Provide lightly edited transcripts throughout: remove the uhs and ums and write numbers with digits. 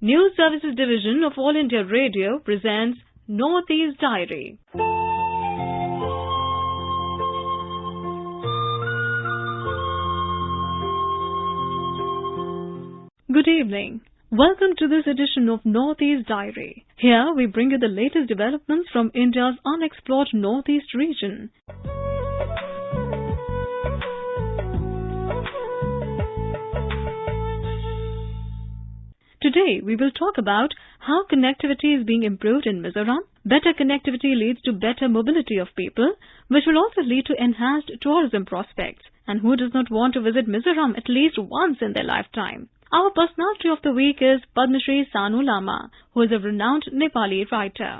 News Services Division of All India Radio presents Northeast Diary. Good evening. Welcome to this edition of Northeast Diary. Here we bring you the latest developments from India's unexplored Northeast region. Today, we will talk about how connectivity is being improved in Mizoram. Better connectivity leads to better mobility of people, which will also lead to enhanced tourism prospects. And who does not want to visit Mizoram at least once in their lifetime? Our personality of the week is Padma Shri Sanu Lama, who is a renowned Nepali writer.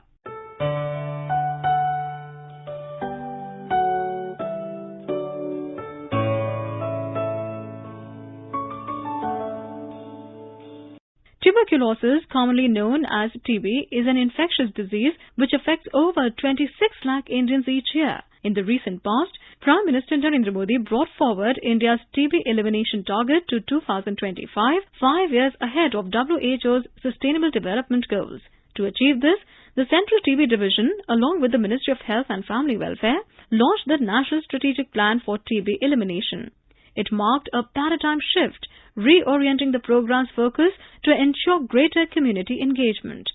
Tuberculosis, commonly known as TB, is an infectious disease which affects over 26 lakh Indians each year. In the recent past, Prime Minister Narendra Modi brought forward India's TB elimination target to 2025, 5 years ahead of WHO's Sustainable Development Goals. To achieve this, the Central TB Division, along with the Ministry of Health and Family Welfare, launched the National Strategic Plan for TB Elimination. It marked a paradigm shift, reorienting the program's focus to ensure greater community engagement.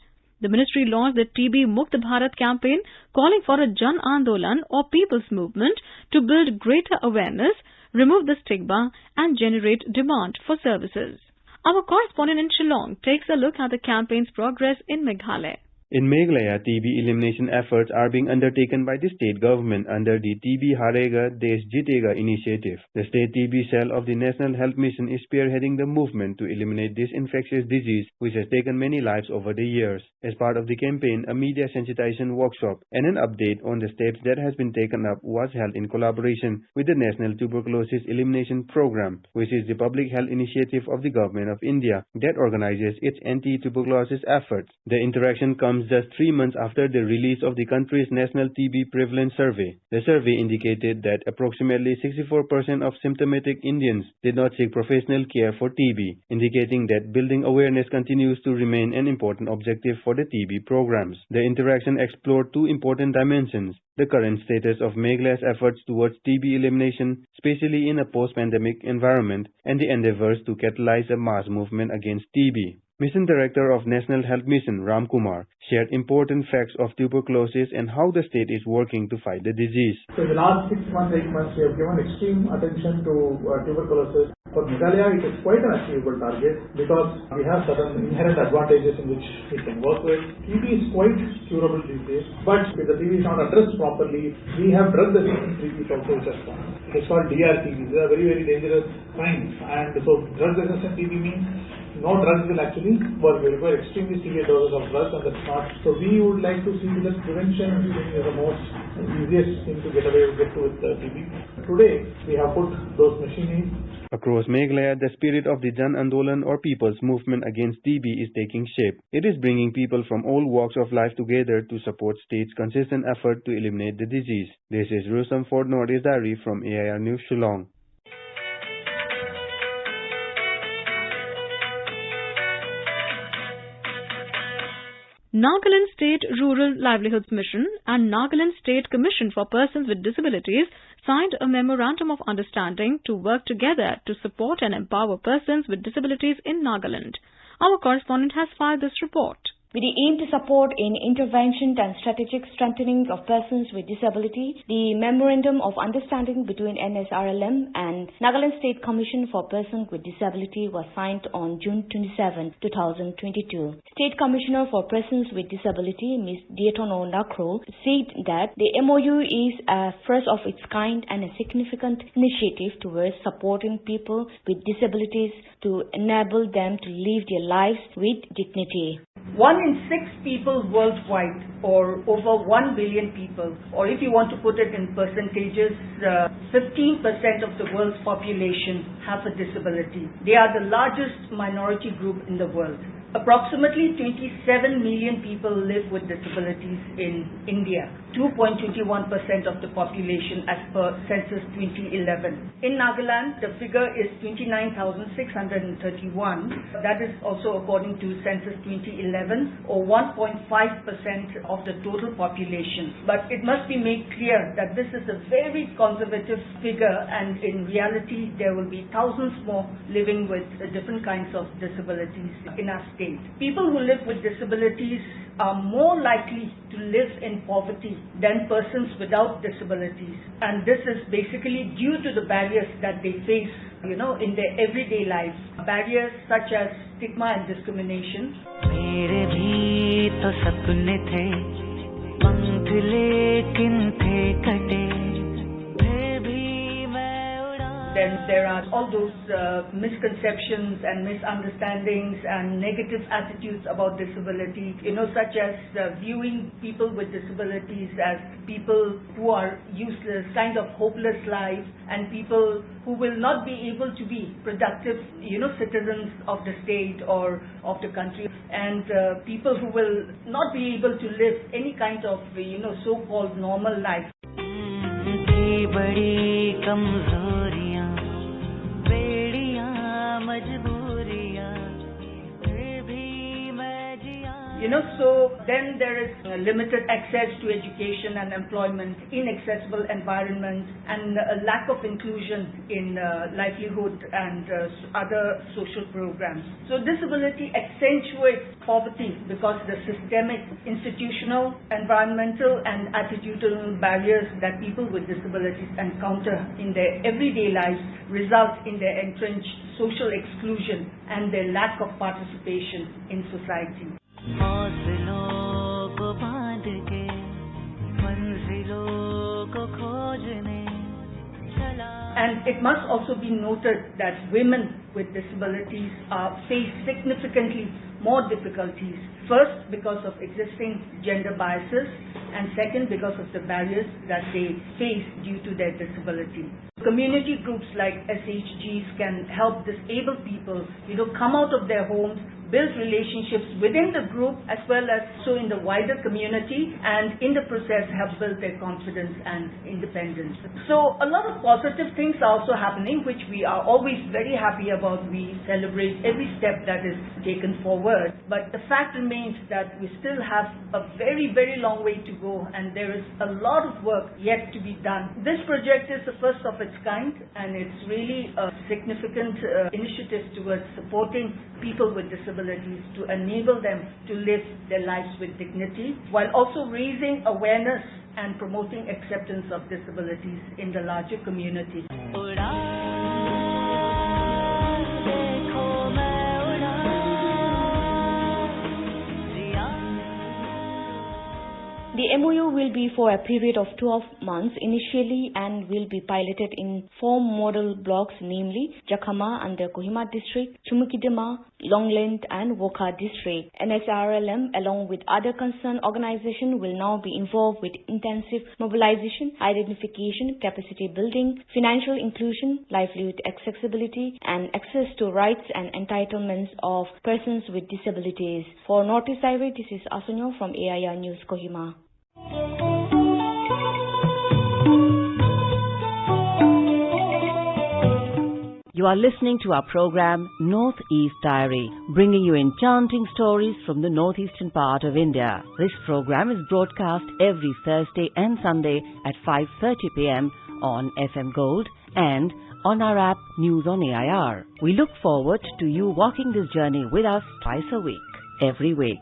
The ministry launched the TB Mukt Bharat campaign, calling for a Jan Andolan or people's movement to build greater awareness, remove the stigma and generate demand for services. Our correspondent in Shillong takes a look at the campaign's progress in Meghalaya. In Meghalaya, TB elimination efforts are being undertaken by the state government under the TB Harega Desh Jitega initiative. The state TB cell of the National Health Mission is spearheading the movement to eliminate this infectious disease which has taken many lives over the years. As part of the campaign, a media sensitization workshop and an update on the steps that has been taken up was held in collaboration with the National Tuberculosis Elimination Program, which is the public health initiative of the Government of India that organizes its anti-tuberculosis efforts. The interaction comes just 3 months after the release of the country's National TB Prevalence Survey. The survey indicated that approximately 64% of symptomatic Indians did not seek professional care for TB, indicating that building awareness continues to remain an important objective for the TB programs. The interaction explored two important dimensions: the current status of Meghalaya's efforts towards TB elimination, especially in a post-pandemic environment, and the endeavors to catalyze a mass movement against TB. Mission Director of National Health Mission, Ram Kumar, shared important facts of tuberculosis and how the state is working to fight the disease. So in the last 6 months, 8 months, we have given extreme attention to tuberculosis. For Meghalaya, it is quite an achievable target because we have certain inherent advantages in which we can work with. TB is quite curable these days, but if the TB is not addressed properly, we have drug-resistant TB also which has come. It's called DRTB. These are very, very dangerous signs. And so drug-resistant TB means no drugs will actually work. We require extremely severe doses of drugs, and that's not. So we would like to see that prevention is the most easiest thing to get to with TB. Today, we have put those machines. Across Meghalaya, the spirit of the Jan Andolan or People's Movement Against TB is taking shape. It is bringing people from all walks of life together to support state's consistent effort to eliminate the disease. This is Rustam for Northeast Diary from AIR News Shillong. Nagaland State Rural Livelihoods Mission and Nagaland State Commission for Persons with Disabilities signed a Memorandum of Understanding to work together to support and empower persons with disabilities in Nagaland. Our correspondent has filed this report. With the aim to support in intervention and strategic strengthening of persons with disability, the Memorandum of Understanding between NSRLM and Nagaland State Commission for Persons with Disability was signed on June 27, 2022. State Commissioner for Persons with Disability, Ms. Dietono Nakro, said that the MOU is a first of its kind and a significant initiative towards supporting people with disabilities to enable them to live their lives with dignity. 1 in 6 people worldwide, or over 1 billion people, or if you want to put it in percentages, 15% of the world's population have a disability. They are the largest minority group in the world. Approximately 27 million people live with disabilities in India, 2.21% of the population as per census 2011. In Nagaland, the figure is 29,631. That is also according to census 2011, or 1.5% of the total population. But it must be made clear that this is a very conservative figure, and in reality there will be thousands more living with different kinds of disabilities in our state. People who live with disabilities are more likely to live in poverty than persons without disabilities, and this is basically due to the barriers that they face, in their everyday life. Barriers such as stigma and discrimination. मेरे भी तो सपने थे, पंख लेकिन थे कटे, फिर भी मैं उड़ा. Then there are all those misconceptions and misunderstandings and negative attitudes about disability, such as viewing people with disabilities as people who are useless, kind of hopeless lives, and people who will not be able to be productive, citizens of the state or of the country, and people who will not be able to live any kind of, so-called normal life. बड़ी कमजोरियां, बेड़ियां, मजबूरियां, फिर भी मैं जिया. So then there is limited access to education and employment, inaccessible environments, and a lack of inclusion in livelihood and other social programs. So disability accentuates poverty because the systemic, institutional, environmental, and attitudinal barriers that people with disabilities encounter in their everyday lives result in their entrenched social exclusion and their lack of participation in society. हौसलों को बांध के मंजिलों को खोजने चला. And it must also be noted that women with disabilities face significantly more difficulties. First, because of existing gender biases, and second, because of the barriers that they face due to their disability. Community groups like SHGs can help disabled people, come out of their homes, build relationships within the group as well as so in the wider community, and in the process help build their confidence and independence. So a lot of positive things are also happening, which we are always very happy about. We celebrate every step that is taken forward, but the fact remains that we still have a very, very long way to go, and there is a lot of work yet to be done. This project is the first of its kind, and it's really a significant initiative towards supporting people with disabilities to enable them to live their lives with dignity, while also raising awareness and promoting acceptance of disabilities in the larger community. The MOU will be for a period of 12 months initially and will be piloted in 4 model blocks, namely Jakhama under Kohima district, Chumukidama, Longland and Wokha district. NSRLM along with other concerned organizations will now be involved with intensive mobilization, identification, capacity building, financial inclusion, livelihood accessibility and access to rights and entitlements of persons with disabilities. For Northeast Highway, this is Asunyo from AIR News Kohima. You are listening to our program Northeast Diary, bringing you enchanting stories from the northeastern part of India. This program is broadcast every Thursday and Sunday at 5:30 p.m. on FM Gold and on our app News on AIR. We look forward to you walking this journey with us twice a week, every week.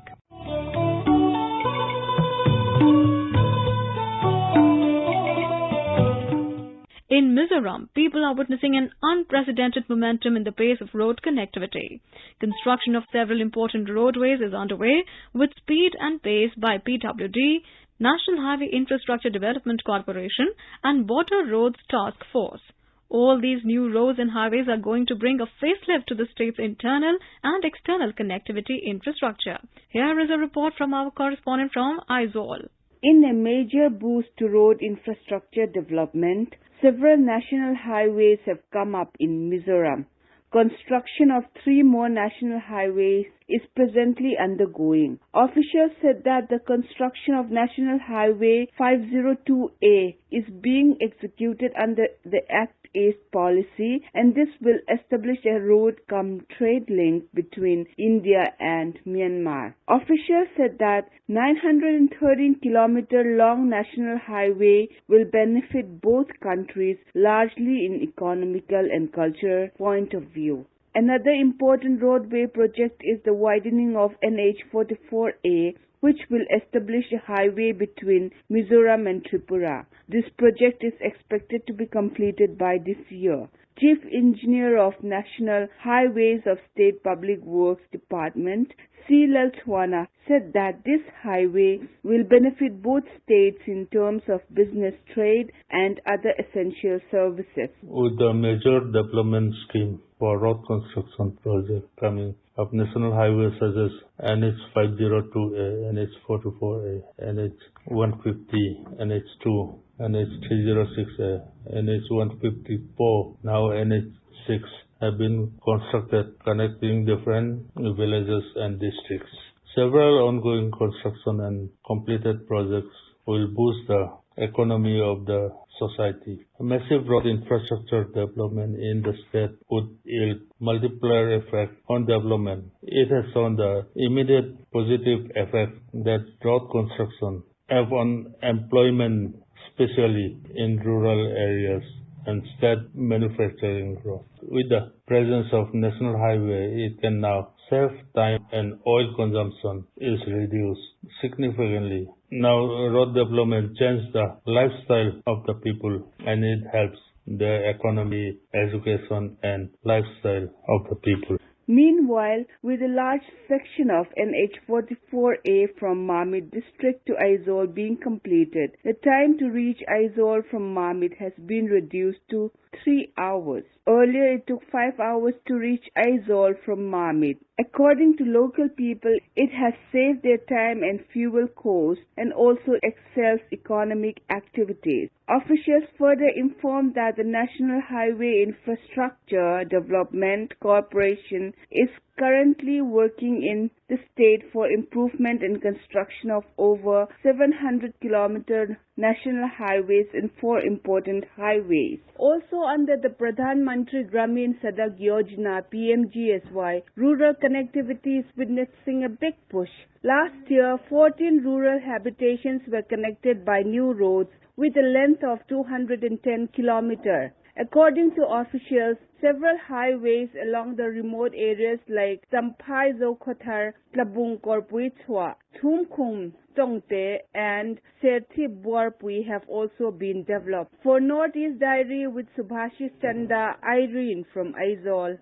In Mizoram, people are witnessing an unprecedented momentum in the pace of road connectivity. Construction of several important roadways is underway with speed and pace by PWD, National Highway Infrastructure Development Corporation and Border Roads Task Force. All these new roads and highways are going to bring a facelift to the state's internal and external connectivity infrastructure. Here is a report from our correspondent from Aizawl. In a major boost to road infrastructure development, several national highways have come up in Mizoram. Construction of 3 more national highways is presently undergoing. Officials said that the construction of National Highway 502A is being executed under the Act East policy, and this will establish a road-cum-trade link between India and Myanmar. Officials said that 913-kilometer-long national highway will benefit both countries largely in economical and cultural point of view. Another important roadway project is the widening of NH44A, which will establish a highway between Mizoram and Tripura. This project is expected to be completed by this year. Chief Engineer of National Highways of State Public Works Department, C. Lalthwana, said that this highway will benefit both states in terms of business, trade and other essential services. With the major development scheme for road construction project coming up, national highways such as NH 502A, NH 44A, NH 150, NH2, NH 306A, NH 154, now NH 6 have been constructed, connecting different villages and districts. Several ongoing construction and completed projects will boost the economy of the society. A massive road infrastructure development in the state would yield multiplier effect on development. It has shown the immediate positive effect that road construction have on employment, especially in rural areas, and state manufacturing growth. With the presence of national highway, it can now save time and oil consumption is reduced significantly. Now, road development changes the lifestyle of the people, and it helps the economy, education and lifestyle of the people. Meanwhile, with a large section of NH44A from Mamit district to Aizawl being completed, the time to reach Aizawl from Mamit has been reduced to 3 hours. Earlier, it took 5 hours to reach Aizawl from Mamit. According to local people, it has saved their time and fuel costs and also excels economic activities. Officials further informed that the National Highway Infrastructure Development Corporation is currently working in the state for improvement and construction of over 700-kilometer national highways and 4 important highways. Also under the Pradhan Mantri Gramin Sadak Yojana PMGSY, rural connectivity is witnessing a big push. Last year, 14 rural habitations were connected by new roads with a length of 210 kilometers. According to officials, several highways along the remote areas like Sampai Zokhothar, Tlabung Korpuichwa, Thumkhum, Tongte and Serthi Buarpui have also been developed. For Northeast Diary with Subhashis Chanda, Irene from Aizawl.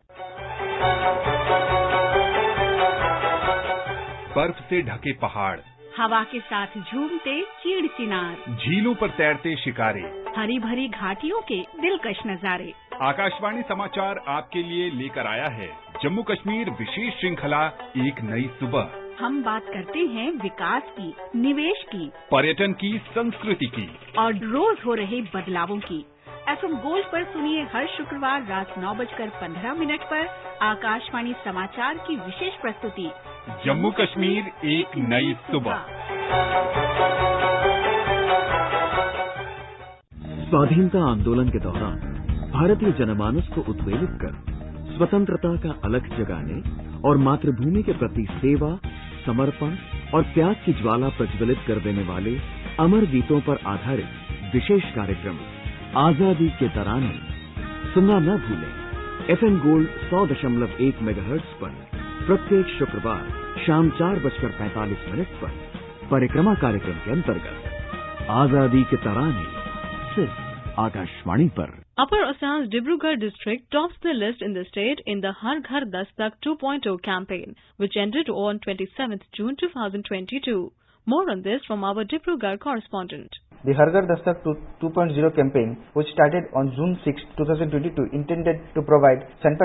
बर्फ से ढके पहाड़, हवा के साथ झूमते चीड़ चिनार, झीलों पर तैरते शिकारे, हरी भरी घाटियों के दिलकश नजारे। आकाशवाणी समाचार आपके लिए लेकर आया है जम्मू कश्मीर विशेष श्रृंखला एक नई सुबह। हम बात करते हैं विकास की, निवेश की, पर्यटन की, संस्कृति की और रोज हो रहे बदलावों की। FM गोल्ड पर सुनिए हर शुक्रवार रात 9:15 पर आकाशवाणी समाचार की विशेष प्रस्तुति जम्मू कश्मीर एक नई सुबह। स्वाधीनता आंदोलन के दौरान भारतीय जनमानस को उद्वेलित कर स्वतंत्रता का अलख जगाने और मातृभूमि के प्रति सेवा, समर्पण और त्याग की ज्वाला प्रज्वलित कर देने वाले अमर गीतों पर आधारित विशेष कार्यक्रम आजादी के तराने सुनना न भूलें। FM गोल्ड 100.1 मेगाहर्ट्ज पर प्रत्येक शुक्रवार शाम 4:45 पर परिक्रमा कार्यक्रम के अंतर्गत आजादी के तराने सिर्फ आकाशवाणी पर। Upper Assam's Dibrugarh district tops the list in the state in the Har Ghar Dastak 2.0 campaign, which ended on 27th June 2022. More on this from our Dibrugarh correspondent. The Har Ghar Dastak 2.0 campaign, which started on June 6, 2022, intended to provide 100%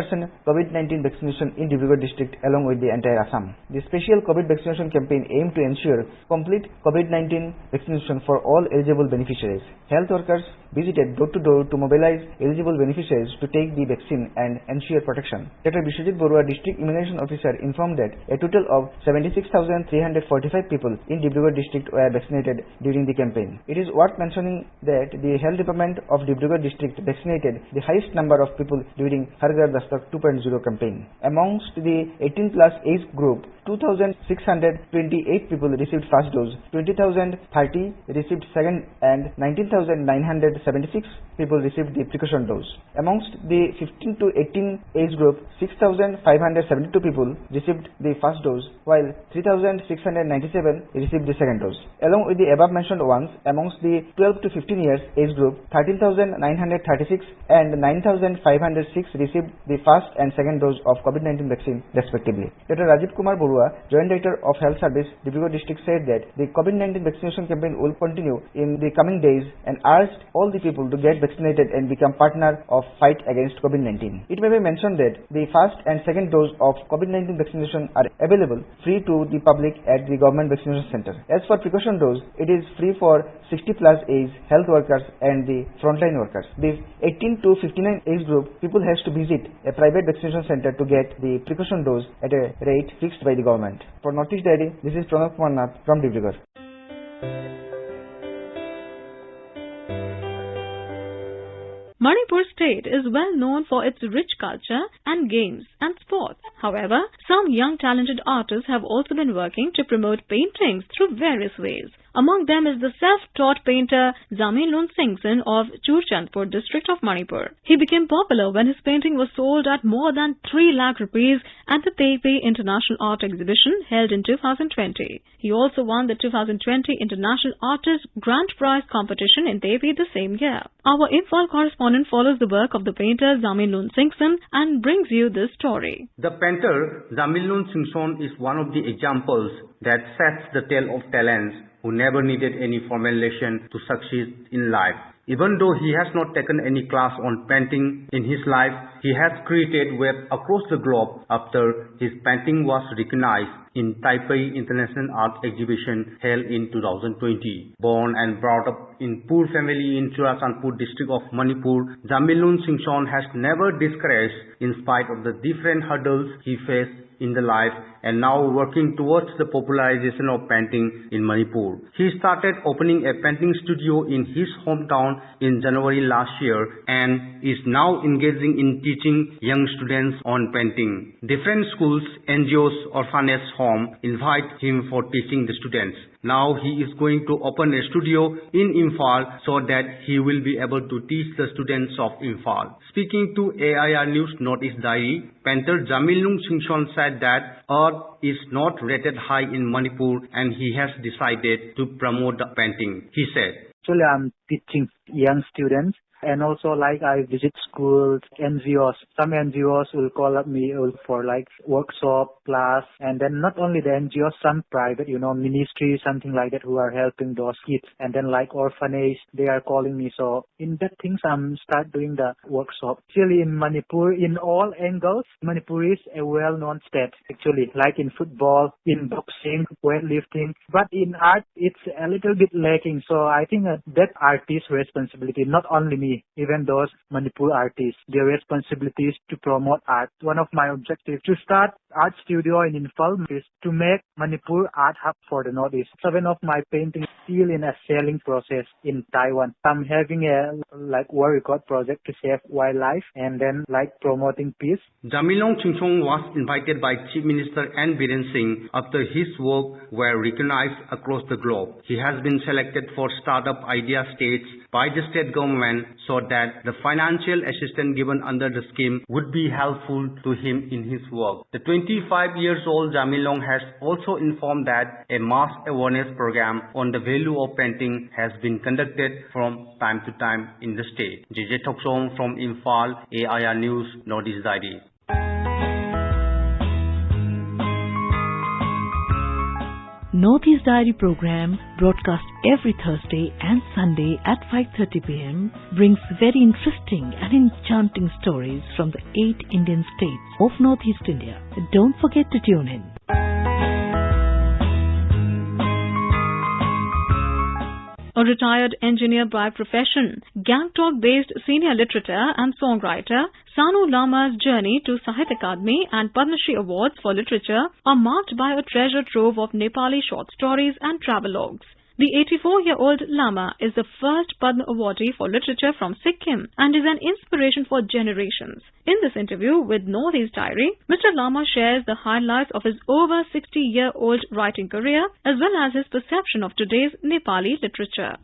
COVID-19 vaccination in Dibrugarh district along with the entire Assam. The special COVID vaccination campaign aimed to ensure complete COVID-19 vaccination for all eligible beneficiaries. Health workers visited door to door to mobilize eligible beneficiaries to take the vaccine and ensure protection. Dr. Bishwajit Borua, District Immunization Officer, informed that a total of 76,345 people in Dibrugarh district were vaccinated during the campaign. It is worth mentioning that the Health Department of Dibrugarh district vaccinated the highest number of people during Har Ghar Dastak 2.0 campaign. Amongst the 18 plus age group, 2,628 people received first dose, 20,030 received second, and 19,976 people received the precaution dose. Amongst the 15 to 18 age group, 6,572 people received the first dose, while 3,697 received the second dose. Along with the above mentioned ones, amongst the 12 to 15 years age group, 13,936 and 9,506 received the first and second dose of COVID-19 vaccine respectively. Dr. Rajiv Kumar Borua, Joint Director of Health Service, Dibrugarh District, said that the COVID-19 vaccination campaign will continue in the coming days and urged all the people to get vaccinated and become partner of fight against COVID-19. It may be mentioned that the first and second dose of COVID-19 vaccination are available free to the public at the government vaccination center. As for precaution dose, it is free for 60 plus age health workers and the frontline workers. The 18 to 59 age group people has to visit a private vaccination center to get the precaution dose at a rate fixed by the government. For Northeast Diary, this is Pranav Kumar Nath from Dibrugarh. Manipur state is well known for its rich culture and games and sports. However, some young talented artists have also been working to promote paintings through various ways. Among them is the self-taught painter Zamilun Singson of Churchandpur district of Manipur. He became popular when his painting was sold at more than 3 lakh rupees at the Taipei International Art Exhibition held in 2020. He also won the 2020 International Artist Grand Prize competition in Taipei the same year. Our Imphal correspondent follows the work of the painter Zamilun Singson and brings you this story. The painter Zamilun Singson is one of the examples that sets the tale of talents who never needed any formal lesson to succeed in life. Even though he has not taken any class on painting in his life, he has created web across the globe after his painting was recognized in Taipei International Art Exhibition held in 2020. Born and brought up in poor family in Churachandpur district of Manipur, Zamilun Singson has never discouraged in spite of the different hurdles he faced in the life, and now working towards the popularization of painting in Manipur. He started opening a painting studio in his hometown in January last year and is now engaging in teaching young students on painting. Different schools, NGOs, orphanage home invite him for teaching the students. Now he is going to open a studio in Imphal so that he will be able to teach the students of Imphal. Speaking to AIR News Northeast Diary, painter Zamilun Singson said that art is not rated high in Manipur and he has decided to promote the painting. He said, "Actually, I'm teaching young students. And also, like, I visit schools, NGOs. Some NGOs will call up me for like workshop, class, and then not only the NGOs, some private, ministry, something like that, who are helping those kids. And then like orphanage, they are calling me. So in that things, I'm start doing the workshop. Actually, in Manipur, in all angles, Manipur is a well-known state. Actually, like in football, in boxing, weightlifting, but in art, it's a little bit lacking. So I think that artist's responsibility, not only me, even those Manipur artists, their responsibility is to promote art. One of my objectives to start art studio in Imphal is to make Manipur art hub for the Northeast. 7 of my paintings still in a selling process in Taiwan. I'm having a world record project to save wildlife and then promoting peace. Zamilun Singson was invited by Chief Minister N. Biren Singh after his work were recognized across the globe. He has been selected for Startup Idea States by the state government so that the financial assistance given under the scheme would be helpful to him in his work. The 25 years old Zamilun has also informed that a mass awareness program on the value of painting has been conducted from time to time in the state. JJ Thoksong from Imphal, AIR News, Northeast Diary. Northeast Diary program, broadcast every Thursday and Sunday at 5:30 p.m., brings very interesting and enchanting stories from the 8 Indian states of Northeast India. Don't forget to tune in. A retired engineer by profession, Gangtok-based senior literature and songwriter Sanu Lama's journey to Sahitya Akademi and Padma Shri Awards for literature are marked by a treasure trove of Nepali short stories and travelogues. The 84-year-old Lama is the first Padma awardee for literature from Sikkim and is an inspiration for generations. In this interview with Northeast Diary, Mr. Lama shares the highlights of his over 60-year-old writing career as well as his perception of today's Nepali literature.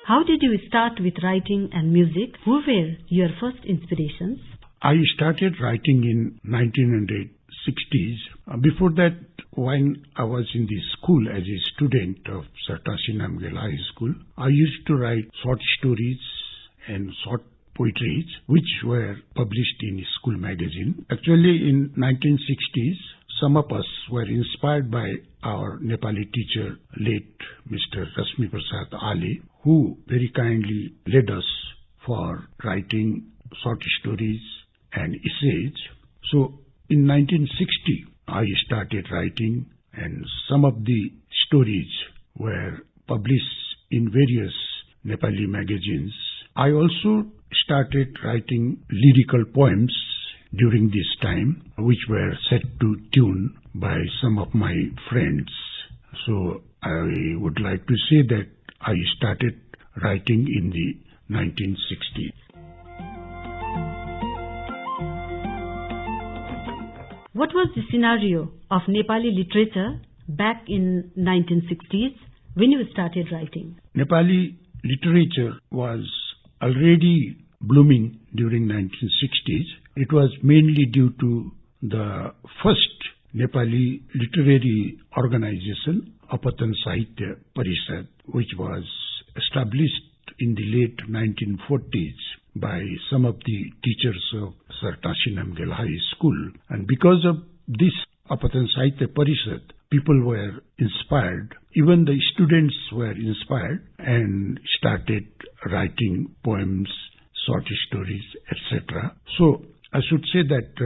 How did you start with writing and music? Who were your first inspirations? I started writing in 1960s. Before that, when I was in the school as a student of Sartasi Namgyal High School, I used to write short stories and short poetries which were published in a school magazine. Actually, in 1960s, some of us were inspired by our Nepali teacher, late Mr. Rasmi Prasad Ali, who very kindly led us for writing short stories and essays. So in 1960, I started writing, and some of the stories were published in various Nepali magazines. I also started writing lyrical poems during this time, which were set to tune by some of my friends. So I would like to say that I started writing in the 1960s. What was the scenario of Nepali literature back in 1960s when you started writing? Nepali literature was already blooming during 1960s. It was mainly due to the first Nepali literary organization, Apatan Sahitya Parishad, which was established in the late 1940s by some of the teachers of Sartasi Namgyal High School. And because of this Apatan Sahitya Parishad, people were inspired, even the students were inspired and started writing poems, short stories, etc. So I should say that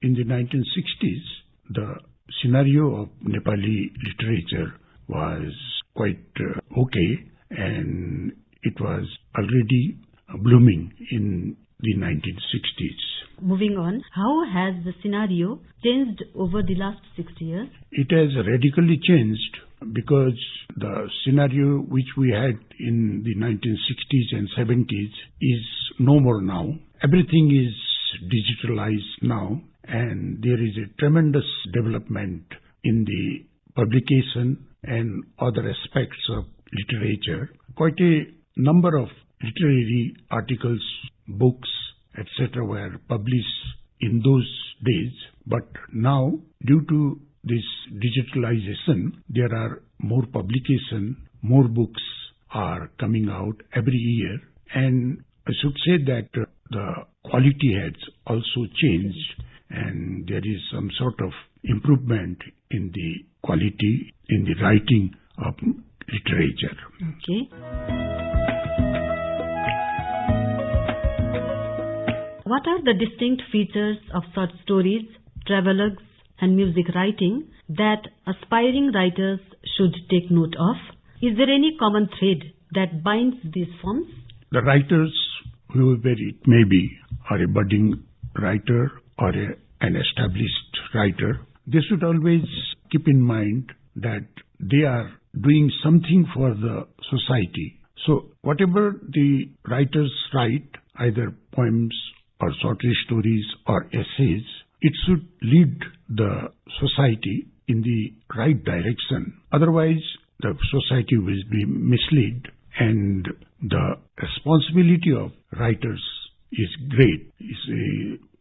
in the 1960s, the scenario of Nepali literature was quite okay, and it was already blooming in the 1960s. Moving on, how has the scenario changed over the last 60 years? It has radically changed because the scenario which we had in the 1960s and 70s is no more now. Everything is digitalized now, and there is a tremendous development in the publication and other aspects of literature. Quite a number of literary articles, books, etc. were published in those days, but now, due to this digitalization, there are more publication, more books are coming out every year, and I should say that the quality has also changed, and there is some sort of improvement in the quality in the writing of literature. Okay. What are the distinct features of short stories, travelogues, and music writing that aspiring writers should take note of? Is there any common thread that binds these forms? The writers, whoever it may be, are a budding writer or an established writer, they should always keep in mind that they are doing something for the society. So whatever the writers write, either poems or short stories or essays, it should lead the society in the right direction. Otherwise, the society will be misled, and the responsibility of writers is great.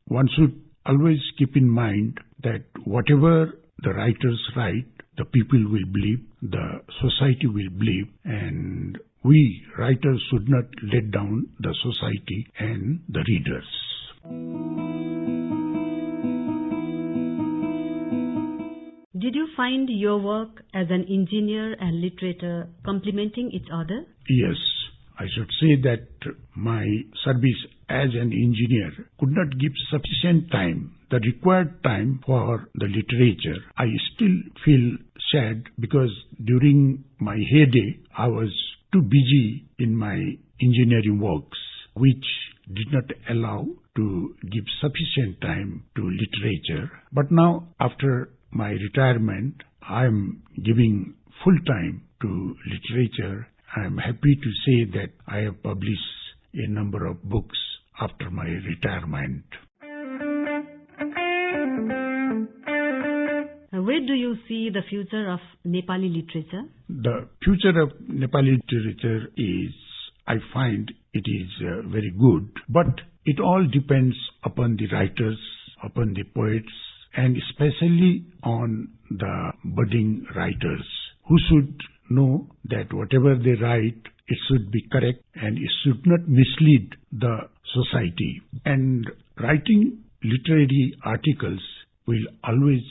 One should always keep in mind that whatever the writers write, the people will believe, the society will believe, and we writers should not let down the society and the readers. Did you find your work as an engineer and literator complementing each other? Yes, I should say that my service as an engineer could not give sufficient time, the required time for the literature. I still feel sad because during my heyday, I was too busy in my engineering works, which did not allow to give sufficient time to literature. But now, after my retirement, I am giving full time to literature. I am happy to say that I have published a number of books after my retirement. Where do you see the future of Nepali literature? The future of Nepali literature is, I find it is very good, but it all depends upon the writers, upon the poets, and especially on the budding writers who should know that whatever they write, it should be correct and it should not mislead the society. And writing literary articles will always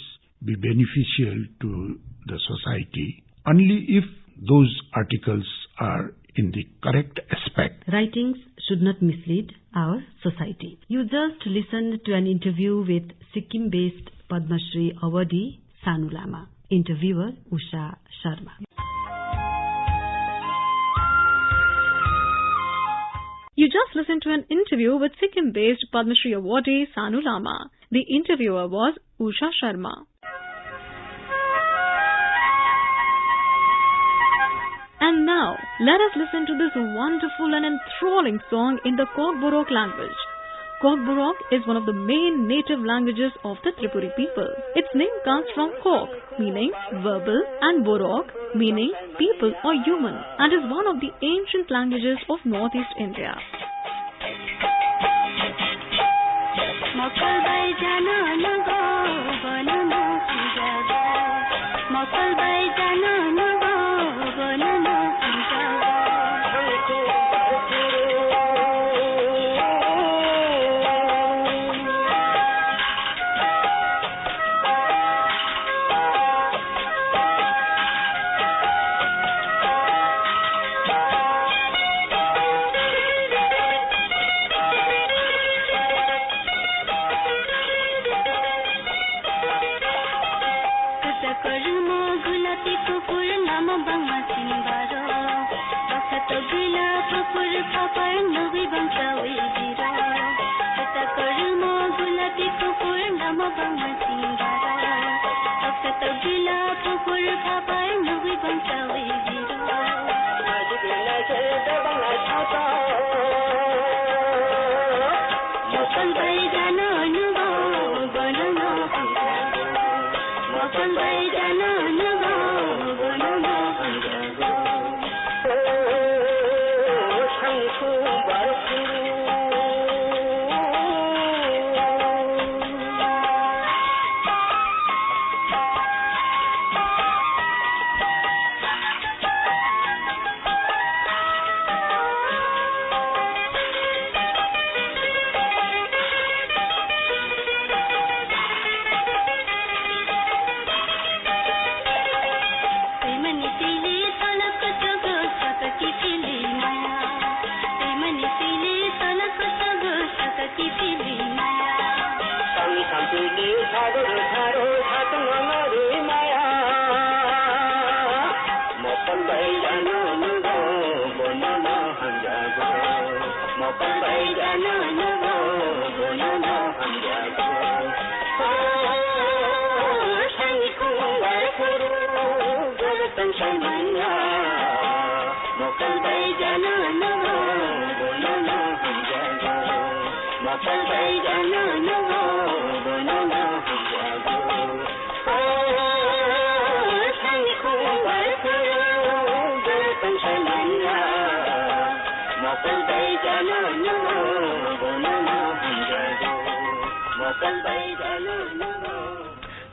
be beneficial to the society only if those articles are in the correct aspect. Writings should not mislead our society. You just listened to an interview with Sikkim-based Padma Shri Awardee Sanu Lama. Interviewer Usha Sharma. You just listened to an interview with Sikkim-based Padma Shri Awardee Sanu Lama. The interviewer was Usha Sharma. And now, let us listen to this wonderful and enthralling song in the Kokborok language. Kokborok is one of the main native languages of the Tripuri people. Its name comes from Kok, meaning verbal, and Borok, meaning people or human, and is one of the ancient languages of Northeast India.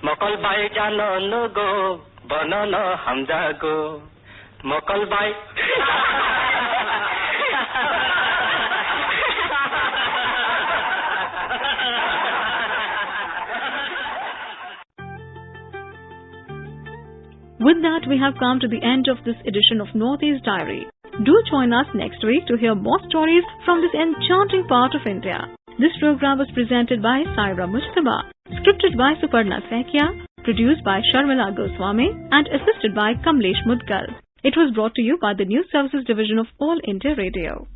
मकल भाई जानो नुगो बनाना हम जागो मकल भाई that, we have come to the end of this edition of Northeast Diary. Do join us next week to hear more stories from this enchanting part of India. This program was presented by Saira Mujhtaba, scripted by Suparna Saikia, produced by Sharmila Goswami, and assisted by Kamlesh Mudgal. It was brought to you by the News Services Division of All India Radio.